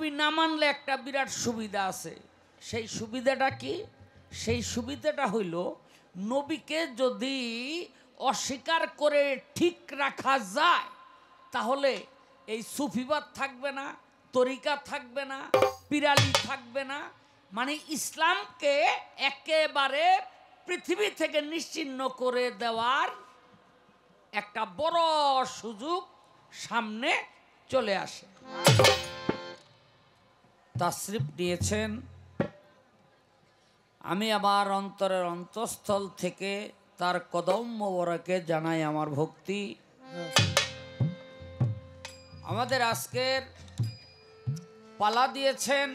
নবী না মানলে একটা বিরাট সুবিধা আছে। সেই সুবিধাটা কি? সেই সুবিধাটা হইল নবীকে যদি অস্বীকার করে ঠিক রাখা যায় তাহলে এই সুফিবাদ থাকবে না, তরিকা থাকবে না, পিরালি থাকবে না। মানে ইসলামকে একেবারে পৃথিবী থেকে নিশ্চিহ্ন করে দেওয়ার একটা বড় সুযোগ সামনে চলে আসে। তাশরিফ নিয়েছেন, আমি আমার অন্তরের অন্তঃস্থল থেকে তার কদম মোবারকে জানাই আমার ভক্তি। আমাদের আজকের পালা দিয়েছেন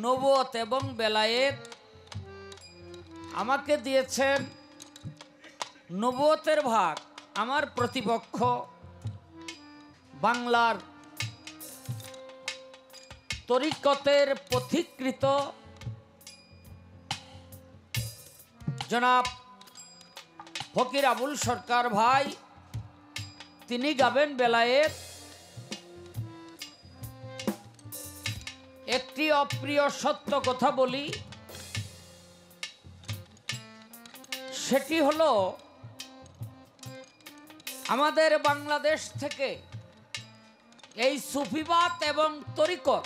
নবুয়ত এবং বেলায়েত। আমাকে দিয়েছেন নবুয়তের ভাগ। আমার প্রতিপক্ষ বাংলার তরিকতের পথিকৃত জনাব ফকির আবুল সরকার ভাই, তিনি গাবেন বেলায়েত। একটি অপ্রিয় সত্য কথা বলি, সেটি হলো আমাদের বাংলাদেশ থেকে এই সুফিবাদ এবং তরিকত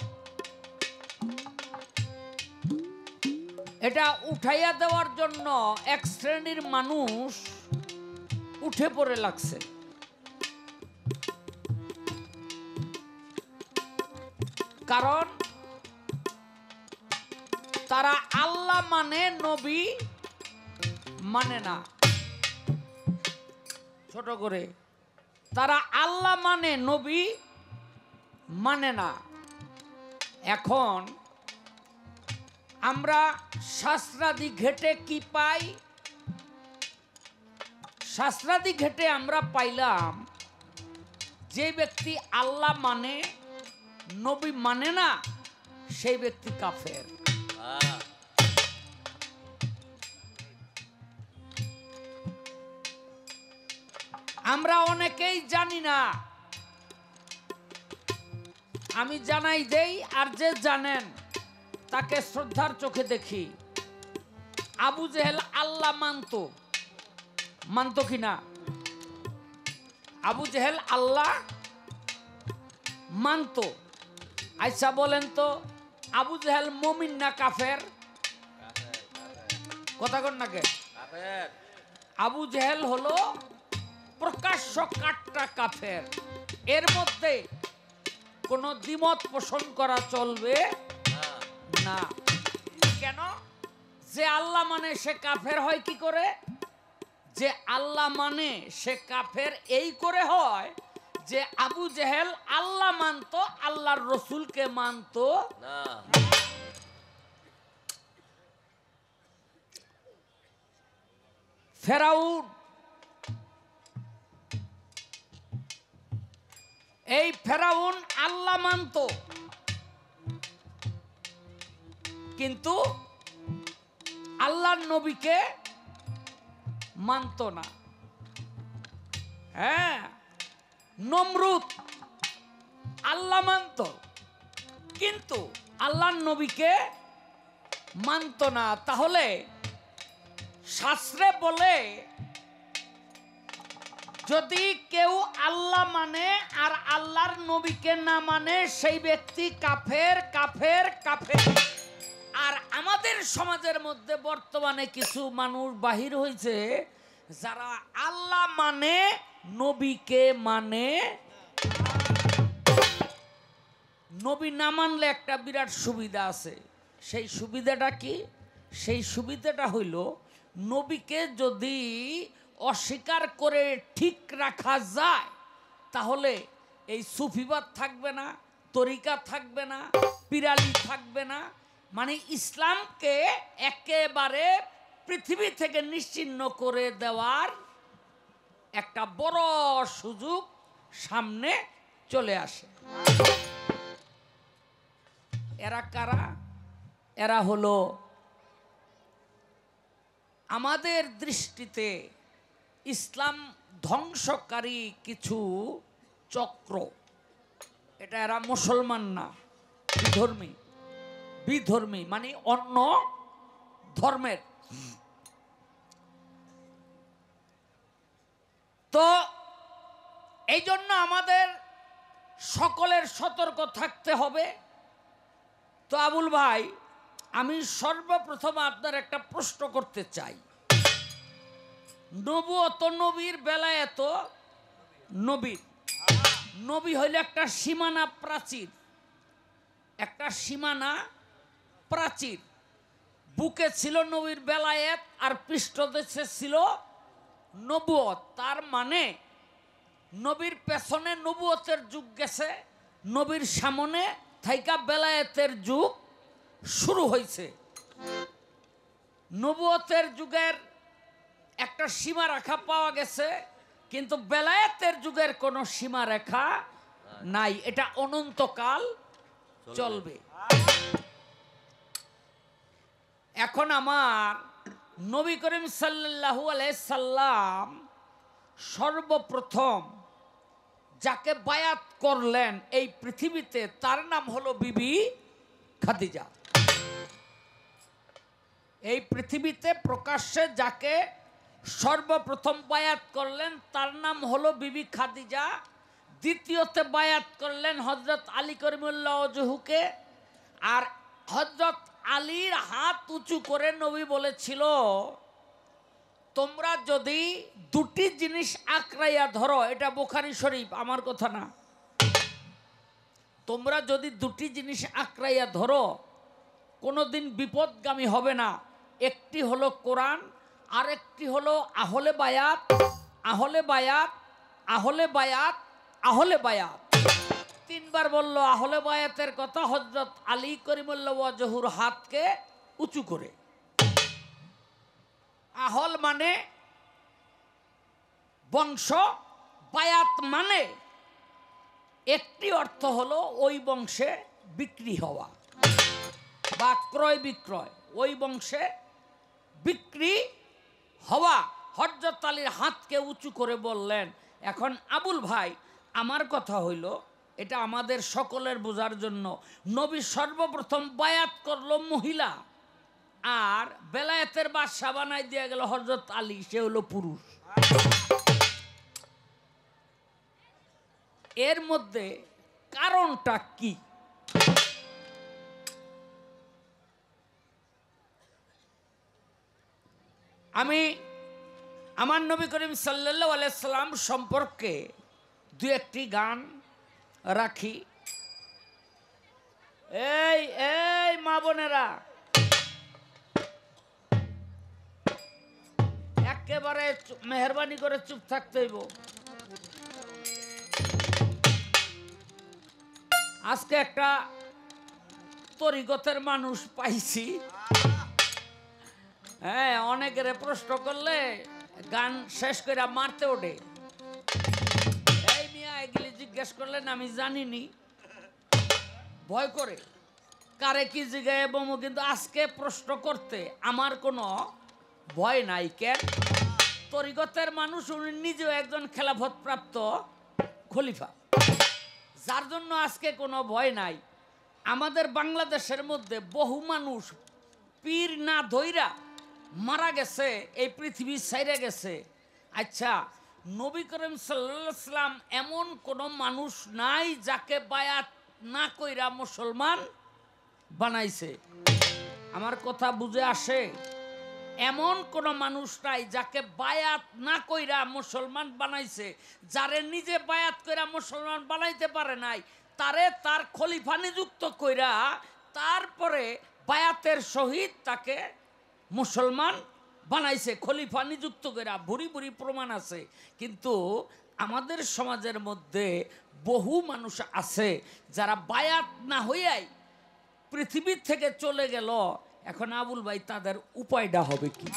এটা উঠাইয়া দেওয়ার জন্য এক শ্রেণীর মানুষ উঠে পড়ে লাগছে। কারণ তারা আল্লাহ মানে, নবী মানে না। ছোট করে, তারা আল্লাহ মানে, নবী মানে না। এখন আমরা শাস্ত্রাদি ঘেটে কি পাই? শাস্ত্রাদি ঘেটে আমরা পাইলাম যে ব্যক্তি আল্লাহ মানে, নবী মানে না, সেই ব্যক্তি কাফের। আমরা অনেকেই জানি না। আমি জানাই দেই, আর যে জানেন তাকে শ্রদ্ধার চোখে দেখি। আবু জেহেল আল্লাহ মানতো কিনা? আবু জেহেল আল্লাহ মানতো। আচ্ছা বলেন তো, আবু জেহেল মুমিন না কাফের? কথা কন নাকি? আবু জেহেল হলো প্রকাশ্য কাট্টা কাফের। এর মধ্যে কোন দ্বিমত পোষণ করা চলবে না। কেন? যে আল্লাহ মানে সে কাফের হয় কি করে? যে আল্লাহ মানে সে কাফের এই করে হয় যে আবু জেহেল আল্লাহ মানতো, আল্লাহর রসুলকে মানতো না। ফেরাউন, এই ফেরাউন আল্লাহ মানতো, কিন্তু আল্লাহর নবীকে মানতো না। হ্যাঁ, নমরুদ আল্লাহ মানতো, কিন্তু আল্লাহর নবীকে মানতো না। তাহলে শাস্ত্রে বলে যদি কেউ আল্লাহ মানে আর আল্লাহর নবীকে না মানে সেই ব্যক্তি কাফের, কাফের, কাফের। আর আমাদের সমাজের মধ্যে বর্তমানে কিছু মানুষ বাহির হয়েছে যারা আল্লাহ মানে, নবীকে মানে। নবী না মানলে একটা বিরাট সুবিধা আছে। সেই সুবিধাটা কি? সেই সুবিধাটা হইল নবীকে যদি অস্বীকার করে ঠিক রাখা যায় তাহলে এই সুফিবাদ থাকবে না, তরিকা থাকবে না, পিরালি থাকবে না। মানে ইসলামকে একেবারে পৃথিবী থেকে নিশ্চিহ্ন করে দেওয়ার একটা বড় সুযোগ সামনে চলে আসে। এরা কারা? এরা হলো আমাদের দৃষ্টিতে ইসলাম ধ্বংসকারী কিছু চক্র। এটা এরা মুসলমান না, বিধর্মী, বিধর্মী মানে অন্য ধর্মের। তো এই জন্য আমাদের সকলের সতর্ক থাকতে হবে। তো আবুল ভাই, আমি সর্বপ্রথম আপনার একটা প্রশ্ন করতে চাই। নবুয়ত নবীর বেলায়েত নবীর, নবী হইল একটা সীমানা প্রাচীর, একটা সীমানা প্রাচীর। বুকে ছিল নবীর বেলায়েত আর পৃষ্ঠদেশে ছিল নবুয়ত। তার মানে নবীর পেছনে নবুয়তের যুগ গেছে, নবীর সামনে থাইকা বেলায়েতের যুগ শুরু হয়েছে। নবুয়তের যুগের একটা সীমারেখা পাওয়া গেছে, কিন্তু বেলায়েতের যুগের কোনো সীমারেখা নাই, এটা অনন্তকাল চলবে। এখন আমার নবী করিম সাল্লাল্লাহু আলাইহি সাল্লাম সর্বপ্রথম যাকে বায়াত করলেন এই পৃথিবীতে, তার নাম হলো বিবি খাদিজা। এই পৃথিবীতে প্রকাশ্যে যাকে সর্বপ্রথম বায়াত করলেন তার নাম হলো বিবি খাদিজা। দ্বিতীয়তে বায়াত করলেন হযরত আলী করিমুল্লাহ ওয়াজহুকে। আর হযরত আলীর হাত উঁচু করে নবী বলেছিল, তোমরা যদি দুটি জিনিস আঁকড়াইয়া ধরো, এটা বুখারী শরীফ, আমার কথা না, তোমরা যদি দুটি জিনিস আঁকড়াইয়া ধরো কোনোদিন বিপদগামী হবে না। একটি হলো কোরআন, আর একটি হলো আহলে বায়াত। আহলে বায়াত, আহলে বায়াত, আহলে বায়াত, তিনবার বলল আহলে বায়াতের কথা হযরত আলী করিমুল্লাহ ওয়াজহুর হাতকে উঁচু করে। আহল মানে বংশ, বায়াত মানে একটি অর্থ হলো ওই বংশে বিক্রি হওয়া বা ক্রয় বিক্রয়, ওই বংশে বিক্রি হওয়া। হযরত আলীর হাতকে উঁচু করে বললেন। এখন আবুল ভাই, আমার কথা হইল, এটা আমাদের সকলের বোঝার জন্য, নবী সর্বপ্রথম বায়াত করলো মহিলা, আর বেলায়েতের বাদশা বানাই দিয়ে গেল হযরত আলী, সে হলো পুরুষ। এর মধ্যে কারণটা কি? আমি আমার নবী করিম সাল্লাল্লাহু আলাইহি সাল্লাম সম্পর্কে দু একটি গান রাখি। এই এই মা বোনেরা, একেবারে মেহরবানি করে চুপ থাকতে হইব। আজকে একটা তরিকতের মানুষ পাইছি, হ্যাঁ, অনেকের প্রশ্ন করলে গান শেষ করে মারতে ওঠে। এই মিয়া, এগুলি জিজ্ঞেস করলেন আমি জানিনি, ভয় করে কারে কি জিজ্ঞাসা বমু, কিন্তু আজকে প্রশ্ন করতে আমার কোনো ভয় নাই। কেন? তরিকতের মানুষ, উনি নিজেও একজন খেলাফত প্রাপ্ত খলিফা, যার জন্য আজকে কোনো ভয় নাই। আমাদের বাংলাদেশের মধ্যে বহু মানুষ পীর না ধইরা মারা গেছে, এই পৃথিবী ছাইরে গেছে। আচ্ছা, নবী করিম সাল্লাল্লাহু আলাইহি সাল্লাম এমন কোনো মানুষ নাই যাকে বায়াত না কইরা মুসলমান বানাইছে। আমার কথা বুঝে আসে? এমন কোনো মানুষ নাই যাকে বায়াত না কইরা মুসলমান বানাইছে। যারে নিজে বায়াত কইরা মুসলমান বানাইতে পারে নাই, তারে তার খলিফা নিযুক্ত কইরা তারপরে বায়াতের সহিত তাকে মুসলমান বানাইছে, খলিফা নিযুক্ত কইরা। ভুরি ভুরি প্রমাণ আছে। কিন্তু আমাদের সমাজের মধ্যে বহু মানুষ আছে যারা বায়াত না হইয়াই পৃথিবী থেকে চলে গেল। এখন আবুল ভাই, তাদের উপায়টা হবে কি?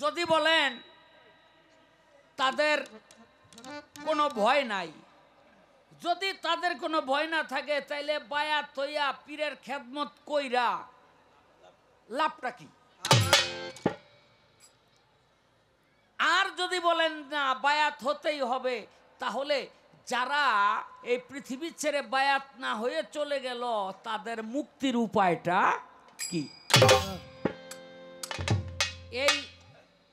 যদি বলেন তাদের কোনো ভয় নাই, যদি তাদের কোনো ভয় না থাকে, তাইলে বায়াত হইয়া পীরের খেদমত কইরা লাভটা কি? আর যদি বলেন না বায়াত হতেই হবে, তাহলে যারা এই পৃথিবী ছেড়ে বায়াত না হয়ে চলে গেল তাদের মুক্তির উপায়টা কি? এই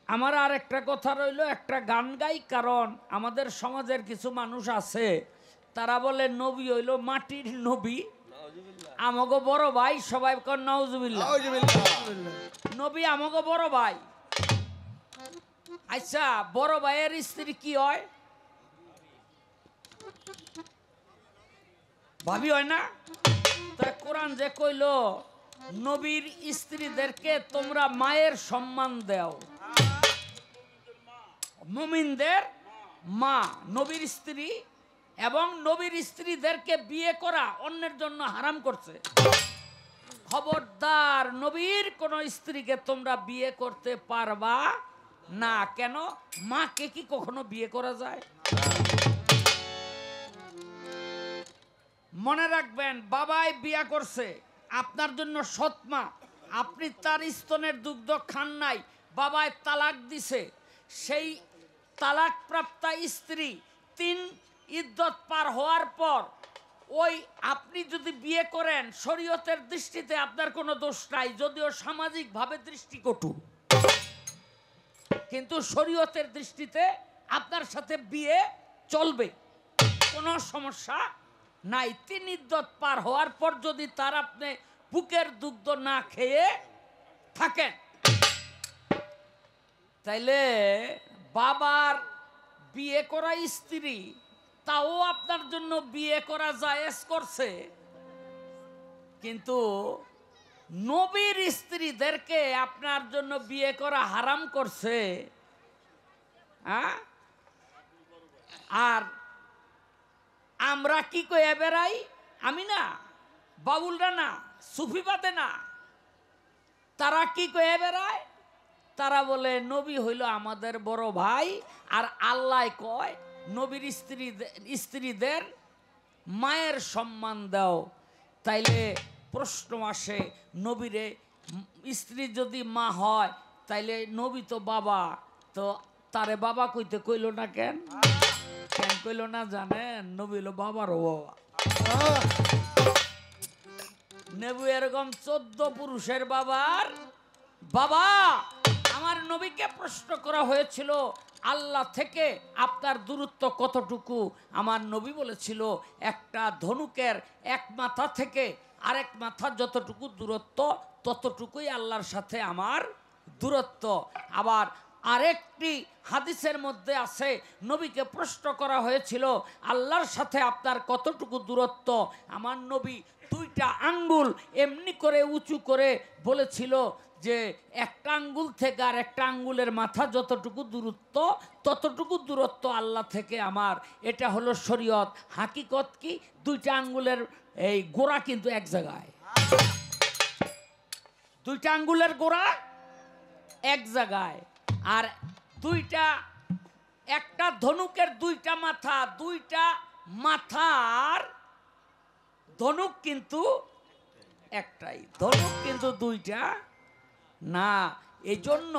আমার আর একটা কথা রইল, একটা গান গাই, কারণ আমাদের সমাজের কিছু মানুষ আছে তারা বলে নবী হইল মাটির নবী, আমাগো বড় ভাই, সবাই কর নাউজুবিল্লাহ, নবী আমাগো বড় ভাই। আচ্ছা, বড় ভাইয়ের স্ত্রী কি হয়? ভাবি হয় না? তা কোরআন যে কইল নবীর স্ত্রীদেরকে তোমরা মায়ের সম্মান দাও, মুমিনদের মা নবীর স্ত্রী, এবং নবীর স্ত্রীদেরকে বিয়ে করা অন্যের জন্য হারাম করছে। খবরদার, নবীর কোন স্ত্রীকে তোমরা বিয়ে করতে পারবা না। কেন? মাকে কি কখনো বিয়ে করা যায়? মনে রাখবেন, বাবাই বিয়া করছে আপনার জন্য সৎমা, আপনি তার স্তনের দুগ্ধ খান নাই, বাবায় তালাক দিছে, সেই তালাক প্রাপ্তা স্ত্রী 3 ইদ্যত পার হওয়ার পর ওই আপনি যদি বিয়ে করেন, শরীয়তের দৃষ্টিতে আপনার কোনো দোষ নাই, যদিও সামাজিকভাবে দৃষ্টিকটু, কিন্তু শরীয়তের দৃষ্টিতে আপনার সাথে বিয়ে চলবে, কোনো সমস্যা নাই। 3 ইদ্যত পার হওয়ার পর যদি তার আপনি বুকের দুগ্ধ না খেয়ে থাকেন, তাইলে বাবার বিয়ে করা স্ত্রী তাও আপনার জন্য বিয়ে করা জায়েজ করছে, কিন্তু নবীর স্ত্রীদেরকে আপনার জন্য বিয়ে করা হারাম করছে। আর আমরা কি কয়ে বেড়াই? আমি না, বাউলরা না, সুফিবাদে না, তারা কি কয়ে বেড়ায়? তারা বলে নবী হইল আমাদের বড় ভাই, আর আল্লাহ কয় নবীর স্ত্রীদের মায়ের সম্মান দাও। তাইলে প্রশ্ন আসে, নবীরে স্ত্রী যদি মা হয় তাইলে নবী তো বাবা, তো তারে বাবা কইতে কইল না কেন? কেন কইল না জানেন? নবী হলো বাবারও বাবা। নবী এরকম 14 পুরুষের বাবার বাবা। আমার নবীকে প্রশ্ন করা হয়েছিল আল্লাহ থেকে আপনার দূরত্ব কতটুকু? আমার নবী বলেছিল একটা ধনুকের এক মাথা থেকে আরেক মাথা যতটুকু দূরত্ব, ততটুকুই আল্লাহর সাথে আমার দূরত্ব। আবার আরেকটি হাদিসের মধ্যে আছে, নবীকে প্রশ্ন করা হয়েছিল আল্লাহর সাথে আপনার কতটুকু দূরত্ব? আমার নবী 2টা আঙ্গুল এমনি করে উঁচু করে বলেছিল যে একটা আঙ্গুল থেকে আর একটা আঙ্গুলের মাথা যতটুকু দূরত্ব, ততটুকু দূরত্ব আল্লাহ থেকে আমার। এটা হলো শরীয়ত। হাকিকত কি? 2টা আঙ্গুলের এই গোড়া কিন্তু এক জায়গায়, 2টা আঙ্গুলের গোড়া এক জায়গায়, আর একটা ধনুকের 2টা মাথা, 2টা মাথার ধনুক কিন্তু একটাই, ধনুক কিন্তু 2টা না। এই জন্য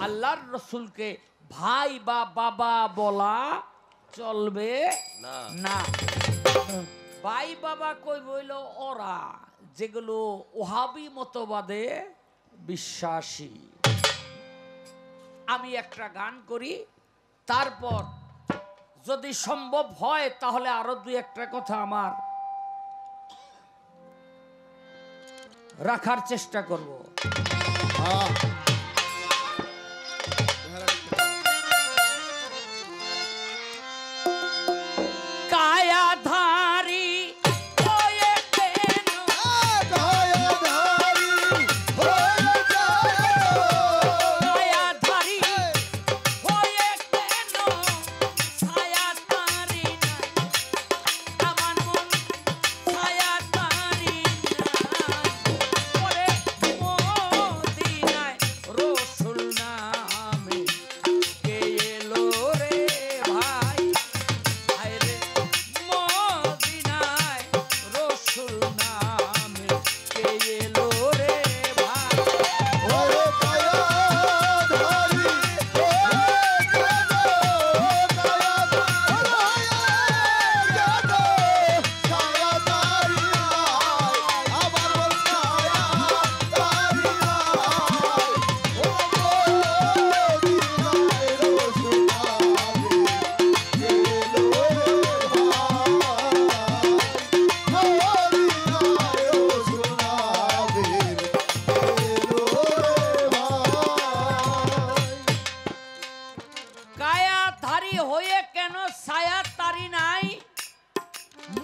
আল্লাহর রসুলকে ভাই বা বাবা বলা চলবে না। ভাই বাবা কই বইল ওরা যেগুলো ওহাবি মতবাদে বিশ্বাসী। আমি একটা গান করি, তারপর যদি সম্ভব হয় তাহলে আরো 2-1টা কথা আমার রাখার চেষ্টা করব। কায়াধারী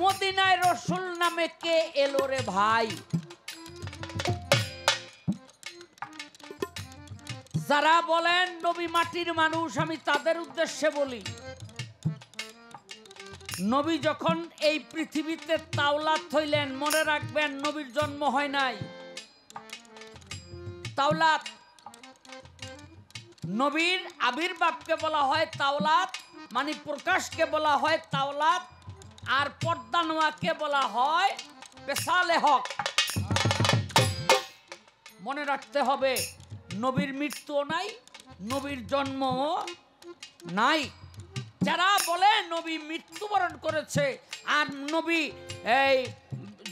মদিনায় রসুল নামে কে এলো রে ভাই? যারা বলেন নবী মাটির মানুষ, আমি তাদের উদ্দেশ্যে বলি, নবী যখন এই পৃথিবীতে তাওলাত হইলেন, মনে রাখবেন নবীর জন্ম হয় নাই। তাওলাত, নবীর আবির্ভাবকে বলা হয় তাওলাত, মানে প্রকাশকে বলা হয় তাওলাত, আর পর্দা নোয়াকে বলা হয় পেশালে হক। মনে রাখতে হবে, নবীর মৃত্যুও নাই, নবীর জন্মও নাই। যারা বলে নবী মৃত্যুবরণ করেছে আর নবী এই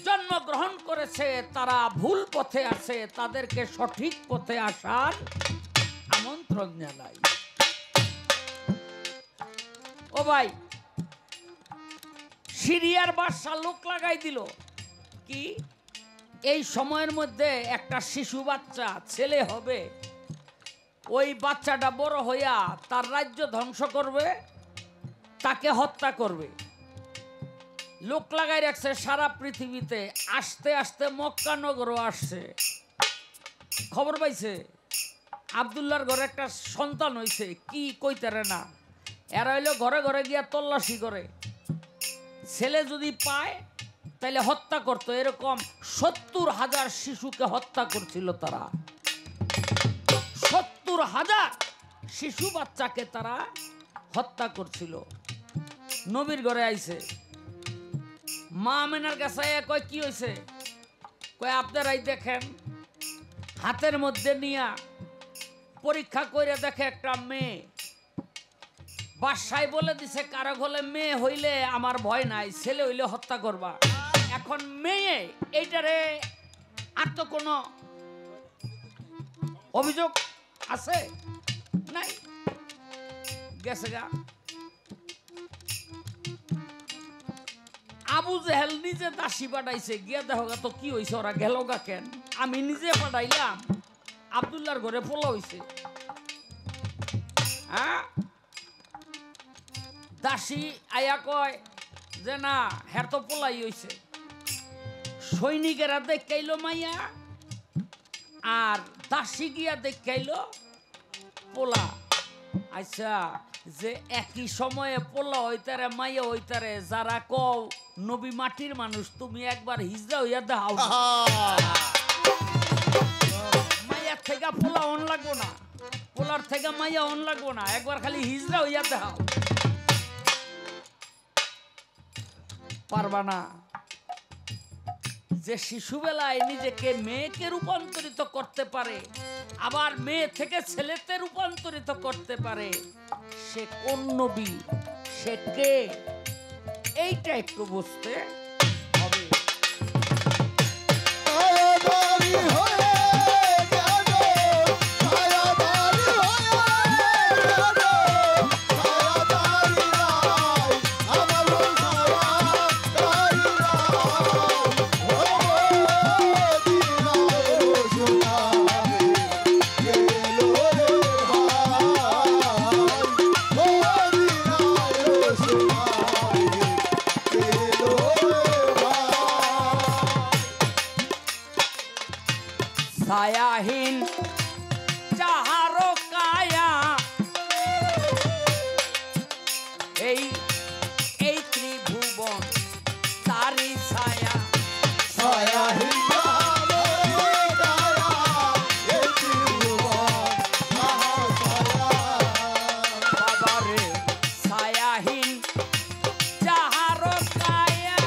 জন্মগ্রহণ করেছে, তারা ভুল পথে আছে, তাদেরকে সঠিক পথে আসার আমন্ত্রণ জানাই। ও ভাই, সিরিয়ার বাদশা লোক লাগাই দিল কি এই সময়ের মধ্যে একটা শিশু বাচ্চা ছেলে হবে, ওই বাচ্চাটা বড় হইয়া তার রাজ্য ধ্বংস করবে, তাকে হত্যা করবে। লোক লাগাই রাখছে সারা পৃথিবীতে। আস্তে আস্তে মক্কা নগরও আসছে। খবর পাইছে আব্দুল্লাহর ঘরে একটা সন্তান হইছে, কি কইতারে না, এরা হইলো ঘরে ঘরে গিয়া তল্লাশি করে, ছেলে যদি পায় তাইলে হত্যা করতো। এরকম 70,000 শিশুকে হত্যা করছিল তারা। 70,000 শিশু বাচ্চাকে তারা হত্যা করছিল। নবীর ঘরে আইছে, মা আমেনার কাছে কয় কি হয়েছে? কয় আপনারাই দেখেন। হাতের মধ্যে নিয়া পরীক্ষা করে দেখে একটা মেয়ে। বাদশাহ বলে দিছে কারো হলে মেয়ে হইলে আমার ভয় নাই, ছেলে হইলে হত্যা করবা। এখন মেয়ে, এইটারে আর তো কোনো অভিযোগ আছে নাই, গেছে গা। আবু জেহেল নিজে দাসী পাঠাইছে, গিয়া দেখো গা তো কি হয়েছে, ওরা গেল গা কেন? আমি নিজে পাঠাইলাম, আব্দুল্লাহর ঘরে পোলা হয়েছে। হ্যাঁ, দাসী আয়া কয় যে না, হ্যাঁ তো পোলাই হয়েছে। সৈনিকেরা দেখাইলো মাইয়া, আর দাসী গিয়া দেখাইলো পোলা। আচ্ছা, যে একই সময়ে পোলা হইতারে মাইয়া হইতারে, যারা কও নবী মাটির মানুষ, তুমি একবার হিজড়া হইয়া দাও, মাইয়ার থেকে পোলা অন লাগবো না, পোলার থেকে মাইয়া অন লাগবো না, একবার খালি হিজড়া হইয়া দাও। পারবা না। যে শিশুবেলায় নিজেকে মেয়েকে রূপান্তরিত করতে পারে, আবার মেয়ে থেকে ছেলেতে রূপান্তরিত করতে পারে, সে কোন নবী, সে কে, এইটা একটু বুঝতে হবে। ছায়াহীন যাহারো কায়া, এই এই ত্রিভুবন তারি ছায়া। ছায়াহীন বাবারে, ছায়াহীন যাহারো কায়া,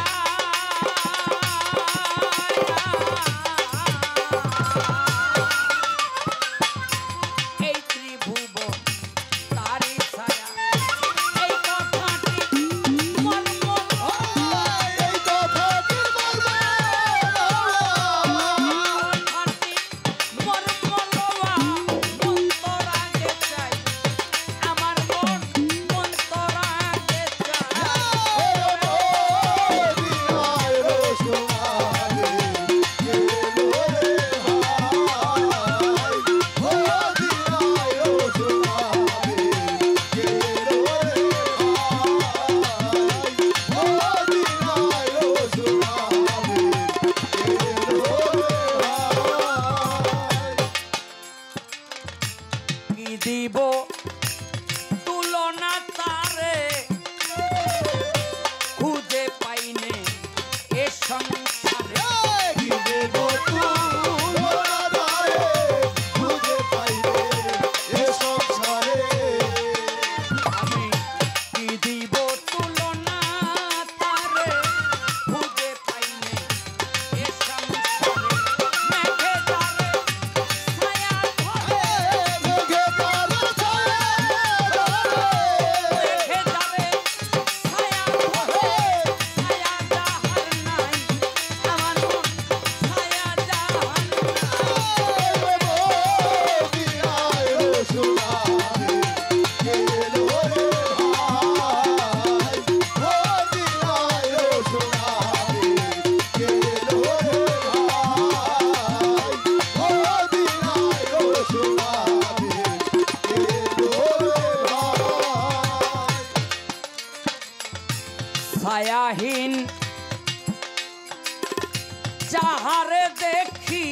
সংসারে আমি কি দিব তুলনা তারে খুঁজে পাইনি এ সংসারে মেঘে যারে ছায়া ধরে মেঘে যারে ছায়া ধরে ছায়া যাহার নাই আমার মন ছায়া যাহার ছায়াহীন যাহারে দেখি